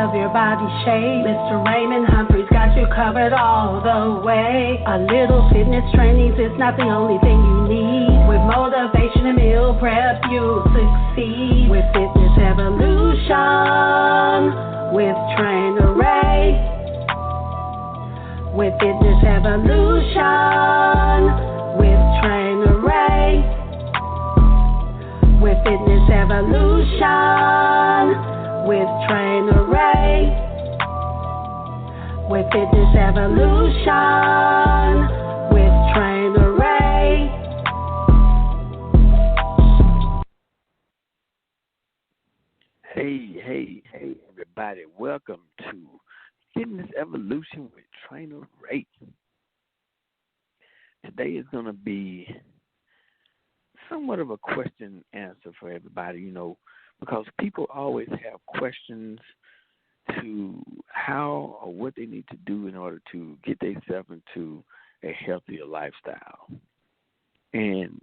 of your body shape. Mr. Raymond Humphreys got you covered all the way. A little fitness training's is not the only thing you need. With motivation and meal prep, you'll succeed. With Fitness Evolution, with Trainer Ray. With Fitness Evolution, with Trainer Ray. With Fitness Evolution, with Trainer Ray. With Fitness Evolution, with Trainer Ray. Hey, everybody. Welcome to Fitness Evolution with Trainer Ray. Today is going to be somewhat of a question answer for everybody, because people always have questions to how or what they need to do in order to get themselves into a healthier lifestyle. And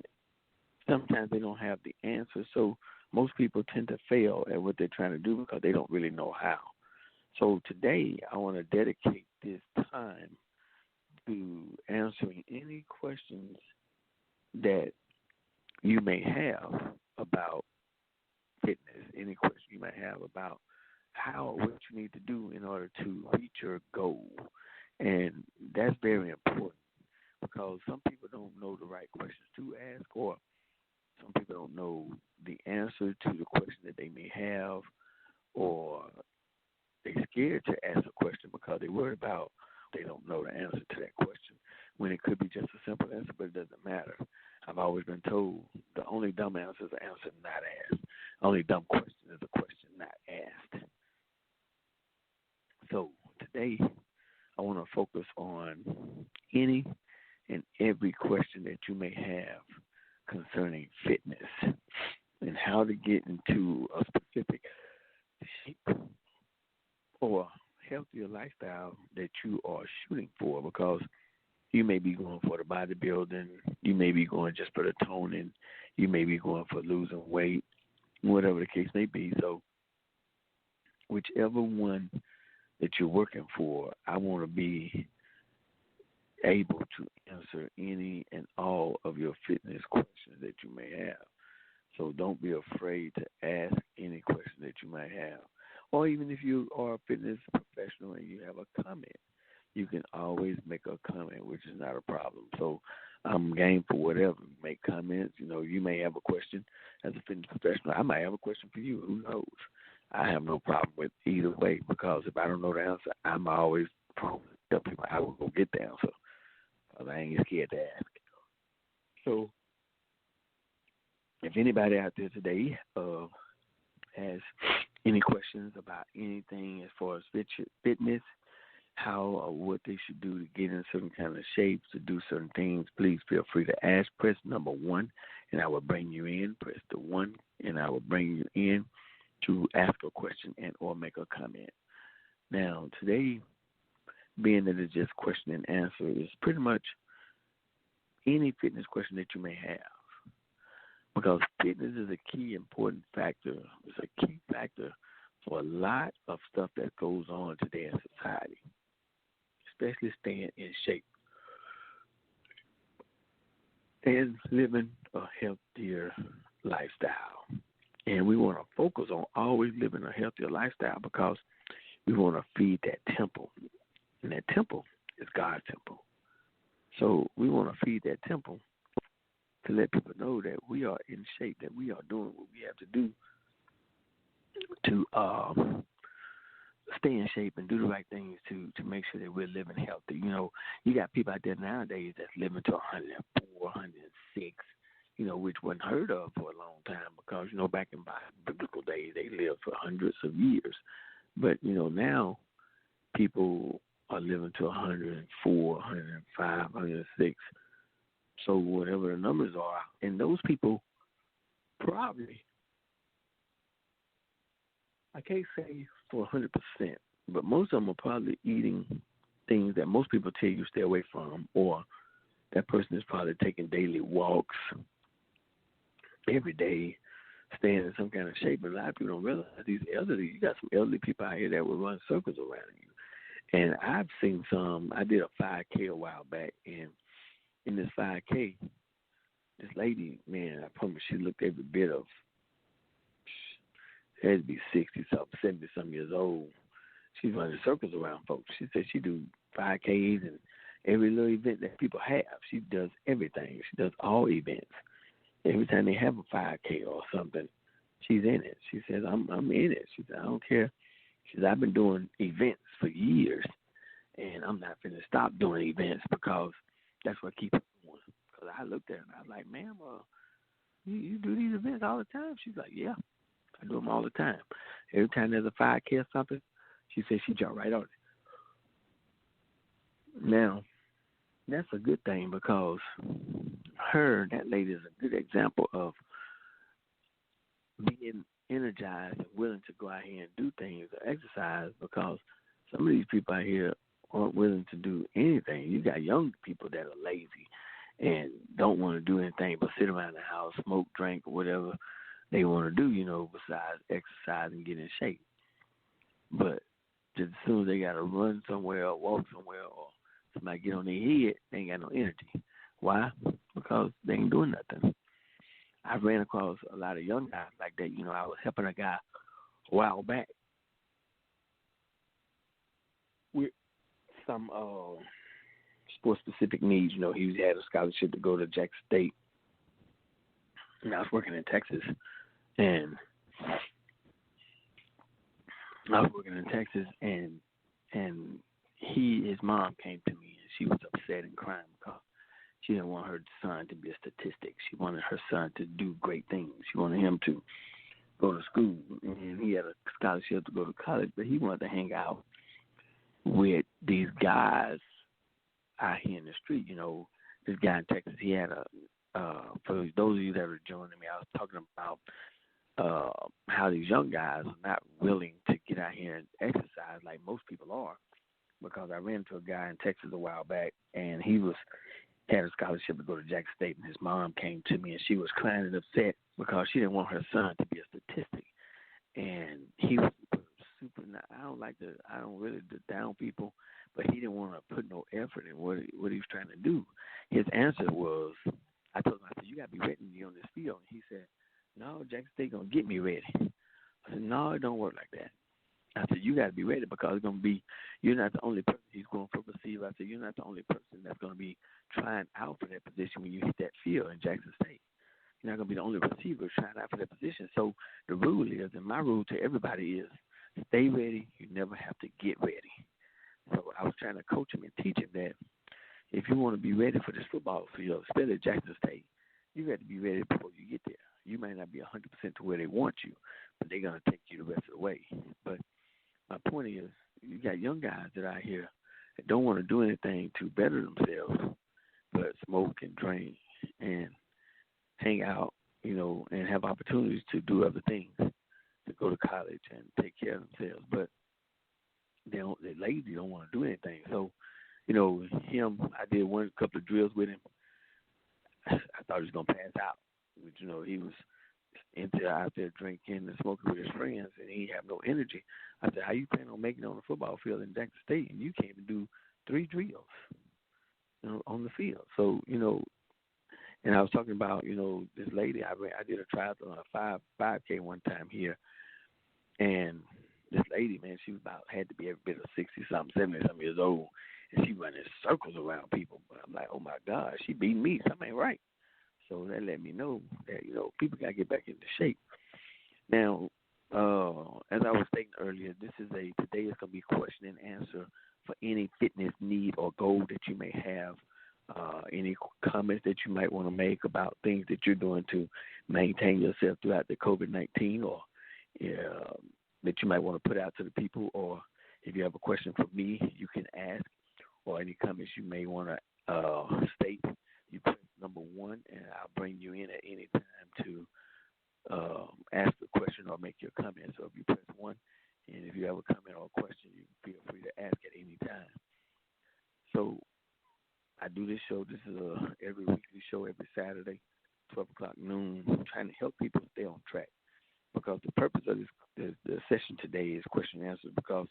sometimes they don't have the answer, so most people tend to fail at what they're trying to do because they don't really know how. So today I want to dedicate this time to answering any questions that you may have about fitness, any question you may have about how or what you need to do in order to reach your goal. And that's very important because some people don't know the right questions to ask, or some people don't know the answer to the question that they may have, or they're scared to ask a question because they're worried about they don't know the answer to that question, when it could be just a simple answer, but it doesn't matter. I've always been told the only dumb answer is an answer not asked. The only dumb question is a question not asked. So today I want to focus on any and every question that you may have concerning fitness and how to get into a specific shape or healthier lifestyle that you are shooting for, because you may be going for the bodybuilding, you may be going just for the toning, you may be going for losing weight, whatever the case may be. So whichever one that you're working for, I want to be able to answer any and all of your fitness questions that you may have. So don't be afraid to ask any question that you might have. Or even if you are a fitness professional and you have a comment, you can always make a comment, which is not a problem. So I'm game for whatever. Make comments. You may have a question as a fitness professional. I might have a question for you. Who knows? I have no problem with either way, because if I don't know the answer, I'm always prone to tell people I will go get the answer, because I ain't scared to ask. So if anybody out there today has any questions about anything as far as fitness, how or what they should do to get in certain kind of shapes, to do certain things, please feel free to ask. Press number 1, and I will bring you in. Press the 1, and I will bring you in to ask a question and or make a comment. Now, today, being that it's just question and answer, is pretty much any fitness question that you may have, because fitness is a key important factor. It's a key factor for a lot of stuff that goes on today in society, especially staying in shape and living a healthier lifestyle. And we want to focus on always living a healthier lifestyle because we want to feed that temple. And that temple is God's temple. So we want to feed that temple to let people know that we are in shape, that we are doing what we have to do to stay in shape and do the right things to make sure that we're living healthy. You got people out there nowadays that's living to 104, 106, which wasn't heard of for a long time, because, back in biblical days, they lived for hundreds of years. But, now people are living to 104, 105, 106. So whatever the numbers are, and those people probably, I can't say for 100%, but most of them are probably eating things that most people tell you stay away from, or that person is probably taking daily walks every day, staying in some kind of shape. But a lot of people don't realize these elderly, you got some elderly people out here that will run circles around you. And I've seen some, I did a 5K a while back, and in this 5K, this lady, man, I promise she looked every bit of, she had to be 60 something, 70 some years old. She's running circles around folks. She said she do 5Ks and every little event that people have. She does everything. She does all events. Every time they have a 5K or something, she's in it. She says, I'm in it. She said, I don't care. She said, I've been doing events for years, and I'm not going to stop doing events because that's what keeps me going. Because I looked at her and I was like, ma'am, you do these events all the time? She's like, yeah, I do them all the time. Every time there's a 5K or something, she said she jumped right on it. Now, that's a good thing because that lady is a good example of being energized and willing to go out here and do things or exercise, because some of these people out here aren't willing to do anything. You got young people that are lazy and don't want to do anything but sit around the house, smoke, drink, or whatever they want to do, besides exercise and get in shape. But just as soon as they got to run somewhere or walk somewhere or somebody get on their head, they ain't got no energy. Why? Because they ain't doing nothing. I ran across a lot of young guys like that. I was helping a guy a while back with some sports-specific needs. He had a scholarship to go to Jackson State, and I was working in Texas. And his mom came to me, and she was upset and crying because she didn't want her son to be a statistic. She wanted her son to do great things. She wanted him to go to school, and he had a scholarship to go to college, but he wanted to hang out with these guys out here in the street. This guy in Texas, he had for those of you that are joining me, I was talking about how these young guys are not willing to get out here and exercise like most people are, because I ran into a guy in Texas a while back, and he had a scholarship to go to Jackson State, and his mom came to me, and she was crying and upset because she didn't want her son to be a statistic. And he was super. I don't really down people, but he didn't want to put no effort in what he was trying to do. His answer was, I told him, I said, you got to be ready to be on this field. And he said, no, Jackson State going to get me ready. I said, no, it don't work like that. I said, you got to be ready because it's going to be, you're not the only person he's going for receiver. I said, you're not the only person that's going to be trying out for that position when you hit that field in Jackson State. You're not going to be the only receiver trying out for that position. So the rule is, and my rule to everybody is, stay ready. You never have to get ready. So I was trying to coach him and teach him that if you want to be ready for this football field, especially at Jackson State, you got to be ready before you get there. You might not be 100% to where they want you, but they're going to take you the rest of the way. But my point is, you got young guys that are out here that don't want to do anything to better themselves, but smoke and drink and hang out, and have opportunities to do other things, to go to college and take care of themselves. But they're lazy, don't want to do anything. So, I did one couple of drills with him. I thought he was going to pass out. But, he was out there drinking and smoking with his friends, and he had no energy. I said, how you plan on making it on the football field in Jackson State, and you can't even do 3 drills, on the field? So, and I was talking about, this lady, I did a triathlon, a 5K one time here, and this lady, man, she had to be every bit of 60-something, 70-something years old, and she running circles around people. But I'm like, oh, my God, she beating me. Something ain't right. So that let me know that, people got to get back into shape. Now, as I was stating earlier, today is going to be question and answer for any fitness need or goal that you may have, any comments that you might want to make about things that you're doing to maintain yourself throughout the COVID-19, or that you might want to put out to the people, or if you have a question for me, you can ask, or any comments you may want to state. You press number 1, and I'll bring you in at any time to ask a question or make your comment. So if you press 1, and if you have a comment or a question, you can feel free to ask at any time. So I do this show. This is every weekly show, every Saturday, 12 o'clock noon. I'm trying to help people stay on track. because the purpose of the session today is question and answers, because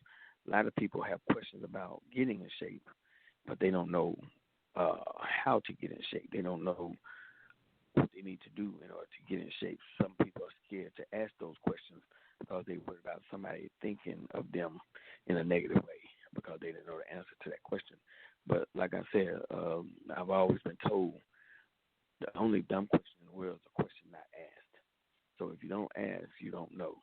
a lot of people have questions about getting in shape, but they don't know how to get in shape. They don't know what they need to do in order to get in shape. Some people are scared to ask those questions because they worry about somebody thinking of them in a negative way because they didn't know the answer to that question. But like I said, I've always been told the only dumb question in the world is a question not asked. So if you don't ask, you don't know.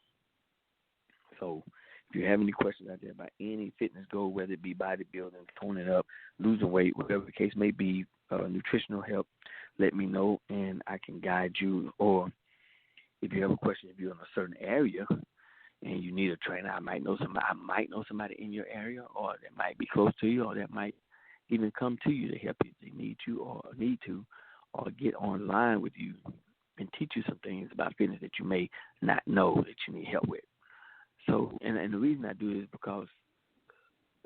So if you have any questions out there about any fitness goal, whether it be bodybuilding, toning up, losing weight, whatever the case may be, nutritional help, let me know and I can guide you. Or if you have a question, if you're in a certain area and you need a trainer, I might know somebody in your area, or that might be close to you, or that might even come to you to help you if they need you or need to, or get online with you and teach you some things about fitness that you may not know that you need help with. So, and the reason I do it is because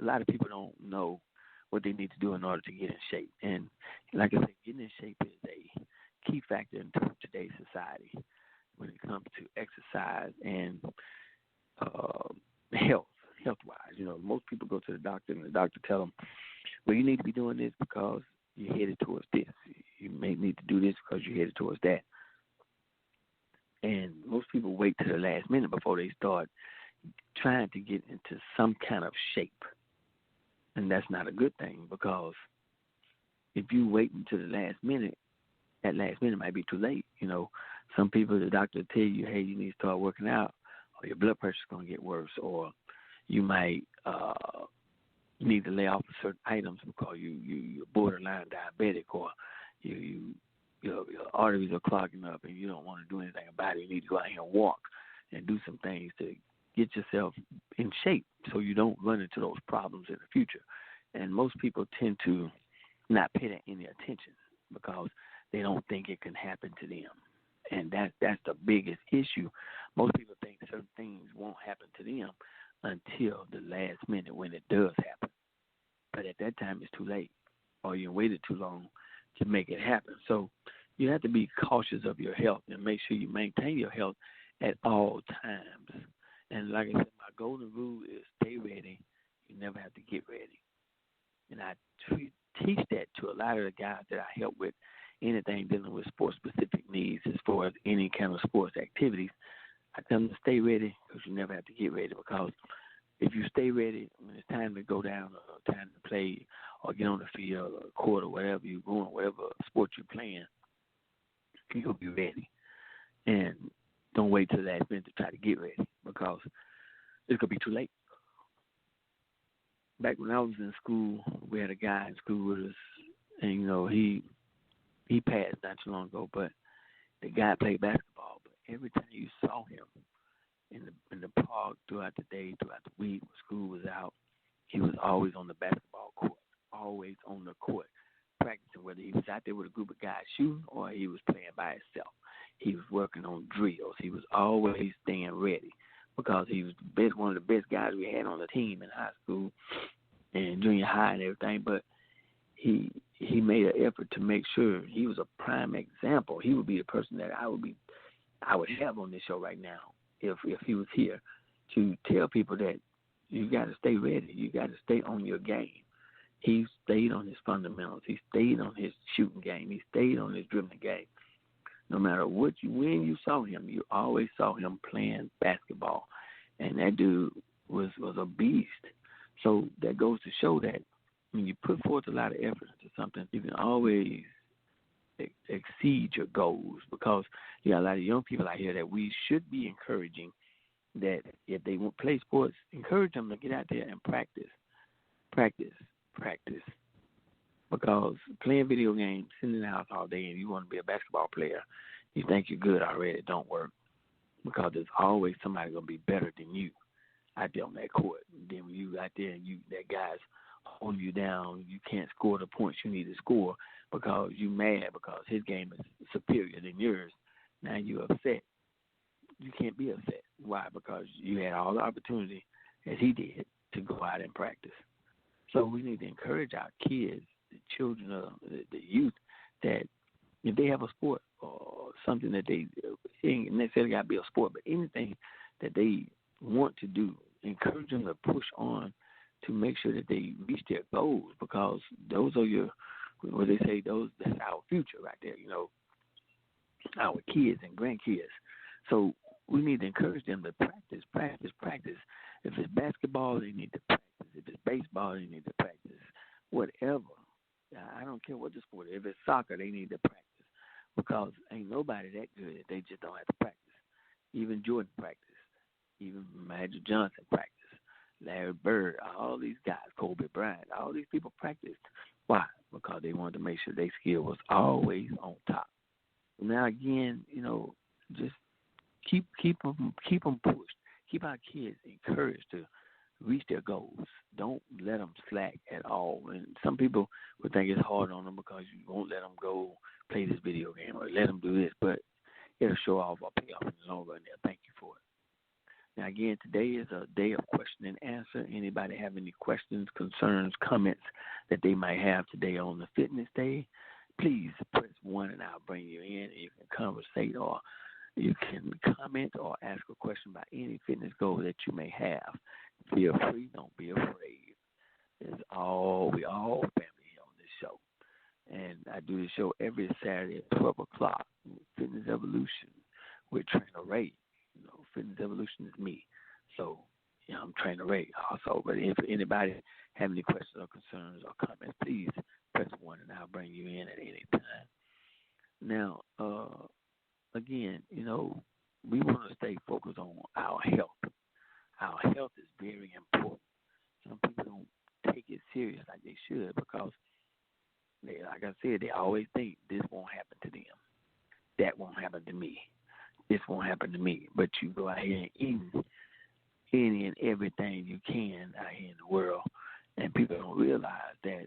a lot of people don't know what they need to do in order to get in shape. And like I said, getting in shape is a key factor in today's society when it comes to exercise and health-wise. You know, most people go to the doctor and the doctor tell them, well, you need to be doing this because you're headed towards this. You may need to do this because you're headed towards that. And most people wait to the last minute before they start trying to get into some kind of shape. And that's not a good thing, because if you wait until the last minute, that last minute might be too late. You know, some people, the doctor will tell you, hey, you need to start working out or your blood pressure's going to get worse, or you might need to lay off of certain items because you're borderline diabetic, or your arteries are clogging up and you don't want to do anything about it. You need to go out here and walk and do some things to get yourself in shape so you don't run into those problems in the future. And most people tend to not pay that any attention because they don't think it can happen to them. And that's the biggest issue. Most people think certain things won't happen to them until the last minute when it does happen. But at that time, it's too late, or you waited too long to make it happen. So you have to be cautious of your health and make sure you maintain your health at all times. And like I said, my golden rule is stay ready. You never have to get ready. And I teach that to a lot of the guys that I help with anything dealing with sports-specific needs as far as any kind of sports activities. I tell them to stay ready because you never have to get ready, because if you stay ready when it's time to go down or time to play or get on the field or court or whatever you're going, whatever sport you're playing, you'll be ready. And don't wait till the last minute to try to get ready, because it's going to be too late. Back when I was in school, we had a guy in school with us, and, you know, he passed not too long ago, but the guy played basketball. But every time you saw him in the park throughout the day, throughout the week, when school was out, he was always on the basketball court, always on the court, practicing, whether he was out there with a group of guys shooting or he was playing by himself. He was working on drills. He was always staying ready because he was one of the best guys we had on the team in high school and junior high and everything. But he made an effort to make sure he was a prime example. He would be the person that I would have on this show right now if he was here, to tell people that you got to stay ready. You got to stay on your game. He stayed on his fundamentals. He stayed on his shooting game. He stayed on his dribbling game. No matter when you saw him, you always saw him playing basketball. And that dude was a beast. So that goes to show that when you put forth a lot of effort into something, you can always exceed your goals, because you got a lot of young people out here that we should be encouraging, that if they want to play sports, encourage them to get out there and practice. Because playing video games, sitting in the house all day, and you want to be a basketball player, you think you're good already, it don't work, because there's always somebody going to be better than you out there on that court. And then when you out there and that guy's holding you down, you can't score the points you need to score because you're mad because his game is superior than yours. Now you're upset. You can't be upset. Why? Because you had all the opportunity, as he did, to go out and practice. So we need to encourage our kids, the children, the youth, that if they have a sport or something that they ain't necessarily got to be a sport, but anything that they want to do, encourage them to push on to make sure that they reach their goals, because those are what they say, that's our future right there, our kids and grandkids. So we need to encourage them to practice. If it's basketball, they need to practice. If it's baseball, they need to practice. Whatever. I don't care what the sport is. If it's soccer, they need to practice, because ain't nobody that good if they just don't have to practice. Even Jordan practiced. Even Magic Johnson practiced. Larry Bird, all these guys, Kobe Bryant, all these people practiced. Why? Because they wanted to make sure their skill was always on top. Now again, just keep them pushed. Keep our kids encouraged to reach their goals. Don't let them slack at all. And some people would think it's hard on them because you won't let them go play this video game or let them do this, but it'll show off or pay off in the long run. They'll thank you for it. Now, again, today is a day of question and answer. Anybody have any questions, concerns, comments that they might have today on the Fitness Day, please press 1 and I'll bring you in. You can conversate or you can comment or ask a question about any fitness goal that you may have. Feel free. Don't be afraid. We all family here on this show. And I do this show every Saturday at 12 o'clock, Fitness Evolution with Trainer Ray. Fitness Evolution is me. So, I'm Trainer Ray also. But if anybody have any questions or concerns or comments, please press 1 and I'll bring you in at any time. Now, again, we want to stay focused on our health. Our health is very important. Some people don't take it serious like they should because, like I said, they always think this won't happen to them. That won't happen to me. This won't happen to me. But you go out here and eat any and everything you can out here in the world, and people don't realize that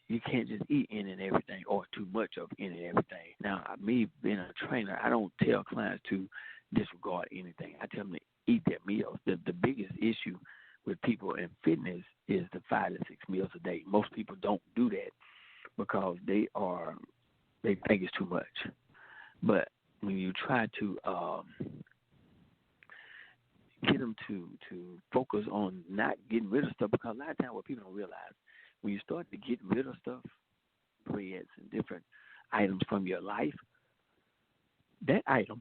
you can't just eat any and everything or too much of any and everything. Now, me being a trainer, I don't tell clients to disregard anything. I tell them to eat their meals. The biggest issue with people in fitness is the 5 to 6 meals a day. Most people don't do that because they think it's too much. But when you try to get them to focus on not getting rid of stuff, because a lot of times what people don't realize, when you start to get rid of stuff, breads and different items from your life, that item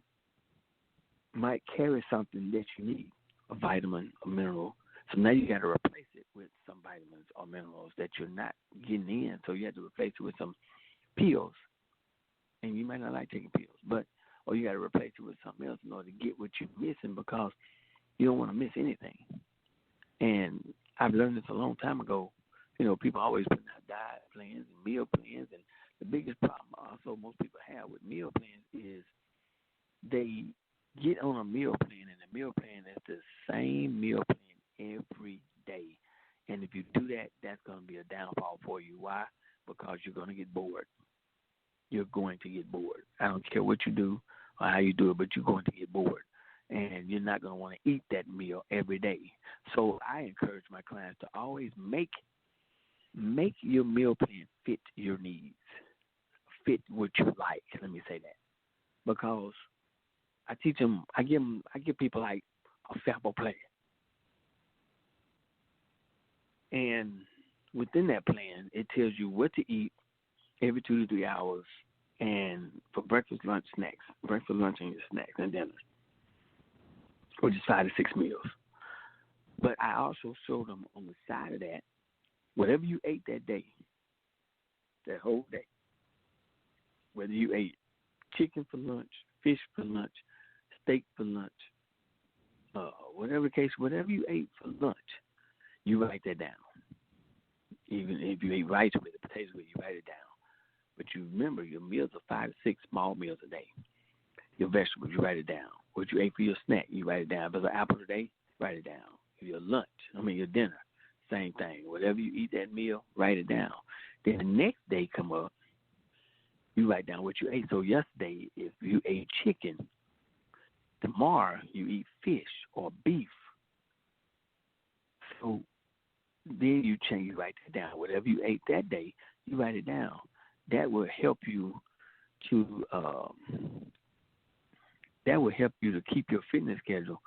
might carry something that you need, a vitamin, a mineral. So now you got to replace it with some vitamins or minerals that you're not getting in. So you have to replace it with some pills. And you might not like taking pills, or you got to replace it with something else in order to get what you're missing, because you don't want to miss anything. And I've learned this a long time ago. People always put out diet plans and meal plans, and the biggest problem also most people have with meal plans is they get on a meal plan, and the meal plan is the same meal plan every day. And if you do that, that's going to be a downfall for you. Why? Because you're going to get bored. You're going to get bored. I don't care what you do or how you do it, but you're going to get bored. And you're not going to want to eat that meal every day. So I encourage my clients to always make your meal plan fit your needs, fit what you like. Let me say that. Because I teach them, I give people like a sample plan. And within that plan, it tells you what to eat every 2 to 3 hours, and for breakfast, lunch, snacks. Breakfast, lunch, and your snacks and dinners, which is 5 to 6 meals. But I also show them on the side of that, whatever you ate that day, that whole day, whether you ate chicken for lunch, fish for lunch, steak for lunch, whatever the case, whatever you ate for lunch, you write that down. Even if you ate rice with it, potatoes with it, you write it down. But you remember your meals are 5 to 6 small meals a day. Your vegetables, you write it down. What you ate for your snack, you write it down. If it's an apple today, write it down. Your your dinner, same thing. Whatever you eat that meal, write it down. Then the next day come up, you write down what you ate. So yesterday, if you ate chicken, tomorrow you eat fish or beef. So then you change, you write it down. Whatever you ate that day, you write it down. That will help you to that will help you to keep your fitness schedule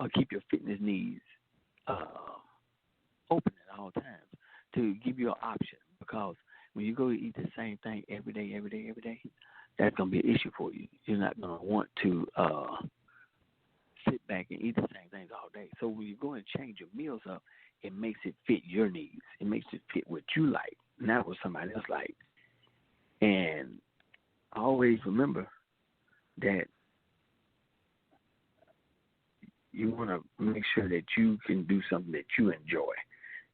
or keep your fitness needs uh, open at all times to give you an option. Because when you go to eat the same thing every day, that's gonna be an issue for you. You're not gonna want to sit back and eat the same things all day. So when you go and change your meals up, it makes it fit your needs. It makes it fit what you like, not what somebody else likes. And always remember that you want to make sure that you can do something that you enjoy.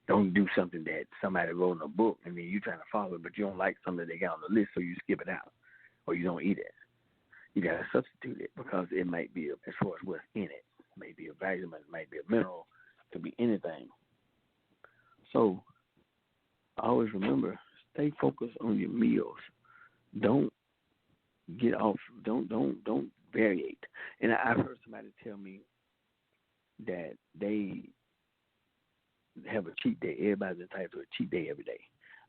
Don't do something that somebody wrote in a book and then you're trying to follow it, but you don't like something that they got on the list, so you skip it out or you don't eat it. You got to substitute it because it might be, as far as what's in it, it may be a vitamin, it might be a mineral, it could be anything. So always remember, stay focused on your meals. Don't get off. Don't variate. And I've heard somebody tell me that they have a cheat day. Everybody's entitled to a cheat day every day.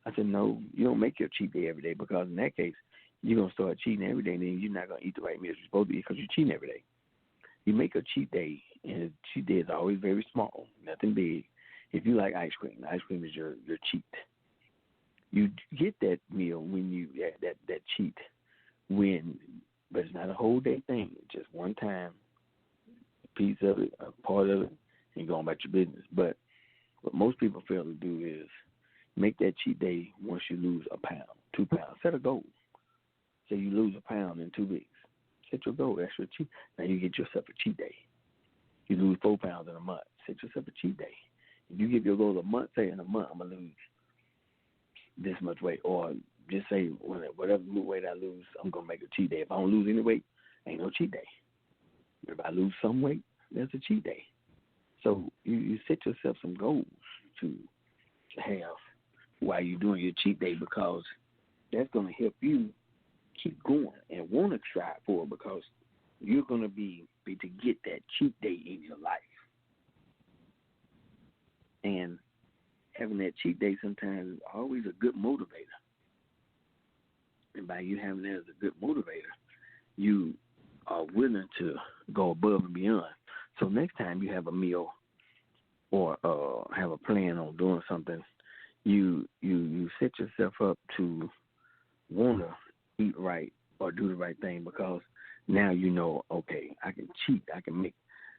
I said, no, you don't make your cheat day every day, because in that case, you're going to start cheating every day, and then you're not going to eat the right meals you're supposed to eat because you're cheating every day. You make a cheat day, and a cheat day is always very small, nothing big. If you like ice cream is your cheat. You get that meal when you that cheat when, but it's not a whole day thing. It's just one time, a piece of it, a part of it, and go on about your business. But what most people fail to do is make that cheat day once you lose a pound, 2 pounds. Set a goal. Say you lose a pound in 2 weeks. Set your goal. That's your cheat. Now you get yourself a cheat day. You lose 4 pounds in a month. Set yourself a cheat day. If you give your goal a month, say in a month I'm going to lose this much weight, or just say whatever weight I lose, I'm going to make a cheat day. If I don't lose any weight, ain't no cheat day. If I lose some weight, that's a cheat day. So you set yourself some goals to have while you're doing your cheat day, because that's going to help you keep going and want to strive for it, because you're going to be to get that cheat day in your life. And having that cheat day sometimes is always a good motivator. And by you having that as a good motivator, you are willing to go above and beyond. So next time you have a meal or have a plan on doing something, you set yourself up to want to eat right or do the right thing, because now you know, okay, I can cheat. I can make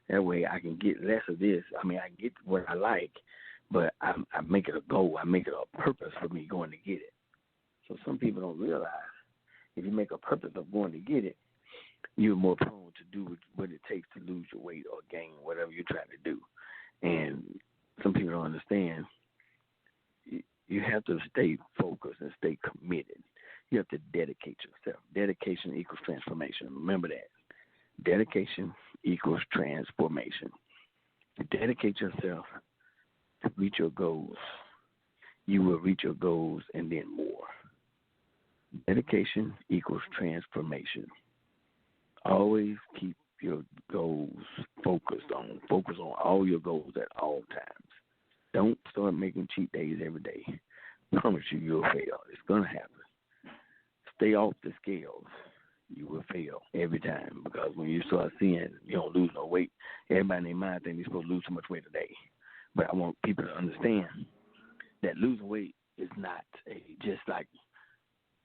that way. I can get less of this. I mean, I get what I like, but I make it a goal. I make it a purpose for me going to get it. So some people don't realize if you make a purpose of going to get it, you're more prone to do what it takes to lose your weight or gain whatever you're trying to do. And some people don't understand. You have to stay focused and stay committed. You have to dedicate yourself. Dedication equals transformation. Remember that. Dedication equals transformation. You dedicate yourself to reach your goals. You will reach your goals and then more. Dedication equals transformation. Always keep your goals focused on. Focus on all your goals at all times. Don't start making cheat days every day. I promise you'll fail. It's going to happen. Stay off the scales. You will fail every time, because when you start seeing you don't lose no weight, everybody in their mind thinks they're supposed to lose so much weight a day. But I want people to understand that losing weight is not just like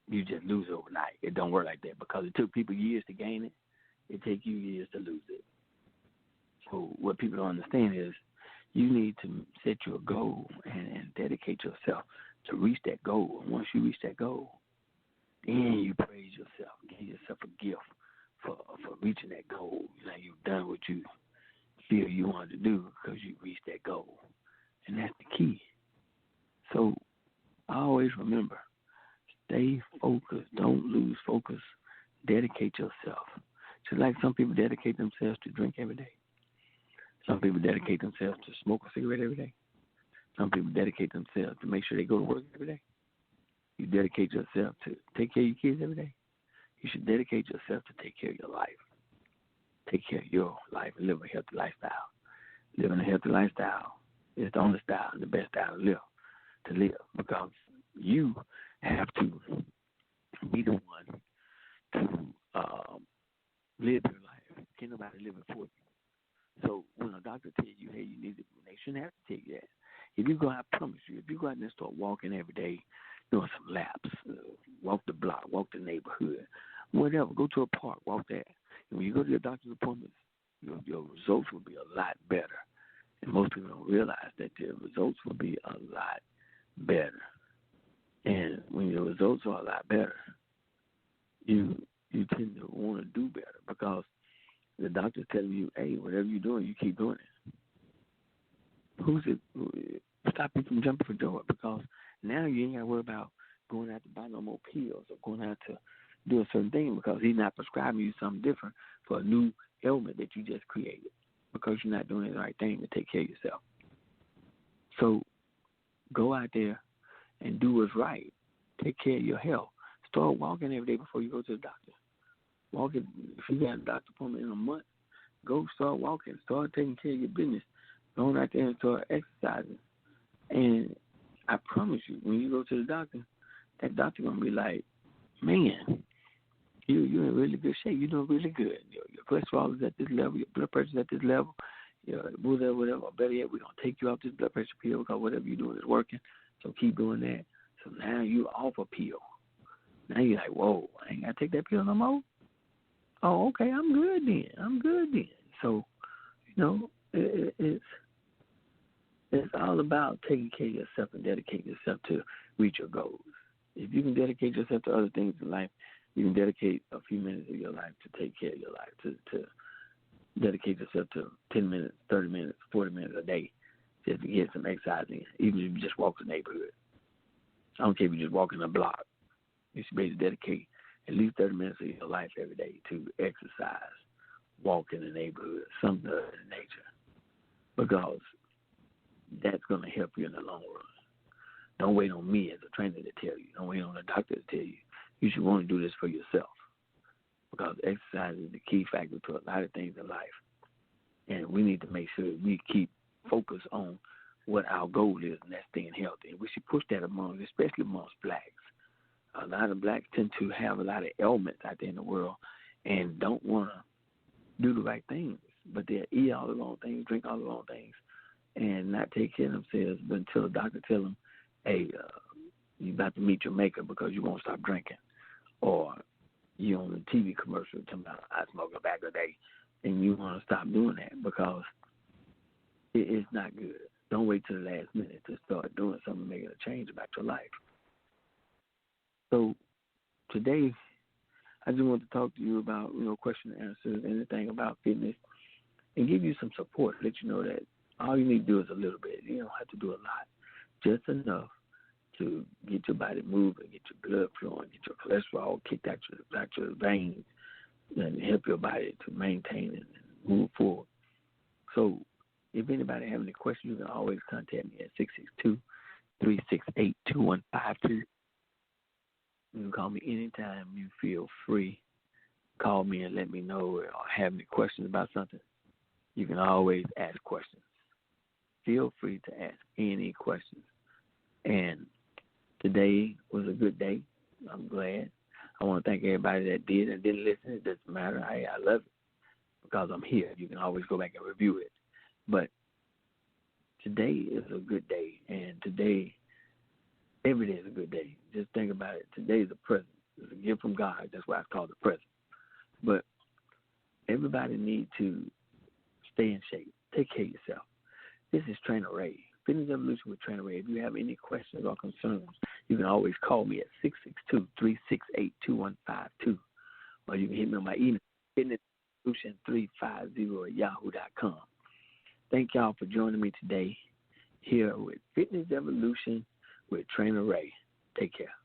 you just lose it overnight. It don't work like that, because it took people years to gain it. It takes you years to lose it. So what people don't understand is you need to set your goal and dedicate yourself to reach that goal. And once you reach that goal, then you praise yourself, give yourself a gift for reaching that goal. Now you've done what you feel you wanted to do because you reached that goal. And that's the key. So always remember, stay focused. Don't lose focus. Dedicate yourself. Just like some people dedicate themselves to drink every day. Some people dedicate themselves to smoke a cigarette every day. Some people dedicate themselves to make sure they go to work every day. You dedicate yourself to take care of your kids every day. You should dedicate yourself to take care of your life. Take care of your life and live a healthy lifestyle. Living a healthy lifestyle is the only style, the best style to live, because you have to be the one to live your life. Can't nobody live it for you. So when a doctor tells you, hey, you need to, they shouldn't have to tell you that. If you go, I promise you, if you go out there and start walking every day, doing some laps, walk the block, walk the neighborhood, whatever, go to a park, walk there. And when you go to your doctor's appointments, your results will be a lot better. And most people don't realize that their results will be a lot better. And when your results are a lot better, you tend to want to do better because the doctor's telling you, hey, whatever you're doing, you keep doing it. Stop you from jumping for joy because now you ain't got to worry about going out to buy no more pills or going out to do a certain thing because he's not prescribing you something different for a new ailment that you just created because you're not doing the right thing to take care of yourself. So go out there and do what's right. Take care of your health. Start walking every day before you go to the doctor. Walking, if you got a doctor appointment in a month, go start walking. Start taking care of your business. Go out there and start exercising. And I promise you, when you go to the doctor, that doctor going to be like, man, you're in really good shape. You're doing really good. Your cholesterol is at this level. Your blood pressure is at this level. Whatever. Better yet, we're going to take you off this blood pressure pill because whatever you're doing is working. So keep doing that. So now you're off a pill. Now you're like, whoa, I ain't got to take that pill no more? Oh, okay, I'm good then. So, it's all about taking care of yourself and dedicating yourself to reach your goals. If you can dedicate yourself to other things in life, you can dedicate a few minutes of your life to take care of your life, to dedicate yourself to 10 minutes, 30 minutes, 40 minutes a day just to get some exercise in, even if you just walk the neighborhood. I don't care if you just walk in a block. You should be able to dedicate at least 30 minutes of your life every day to exercise, walk in the neighborhood, something of that nature, because that's going to help you in the long run. Don't wait on me as a trainer to tell you. Don't wait on a doctor to tell you. You should want to do this for yourself because exercise is the key factor to a lot of things in life. And we need to make sure we keep focused on what our goal is, and that's staying healthy. And we should push that especially amongst blacks. A lot of blacks tend to have a lot of ailments out there in the world and don't want to do the right things, but they'll eat all the wrong things, drink all the wrong things, and not take care of themselves until the doctor tells them, hey, you're about to meet your maker because you won't stop drinking. Or you're on the TV commercial talking about, I smoke a bag a day, and you want to stop doing that because it's not good. Don't wait till the last minute to start doing something, making a change about your life. So today, I just want to talk to you about, question and answers, anything about fitness, and give you some support, let you know that all you need to do is a little bit. You don't have to do a lot, just enough to get your body moving, get your blood flowing, get your cholesterol kicked out your veins, and help your body to maintain and move forward. So if anybody have any questions, you can always contact me at 662-368-2152. You can call me anytime you feel free. Call me and let me know or have any questions about something. You can always ask questions. Feel free to ask any questions. And today was a good day. I'm glad. I want to thank everybody that did and didn't listen. It doesn't matter. I love it because I'm here. You can always go back and review it. But today is a good day. And today, every day is a good day. Just think about it. Today is a present. It's a gift from God. That's why it's called a present. But everybody needs to stay in shape. Take care of yourself. This is Trainer Ray. Fitness Evolution with Trainer Ray. If you have any questions or concerns, you can always call me at 662-368-2152. Or you can hit me on my email, fitnessevolution350@yahoo.com. Thank y'all for joining me today here with Fitness Evolution with Trainer Ray. Take care.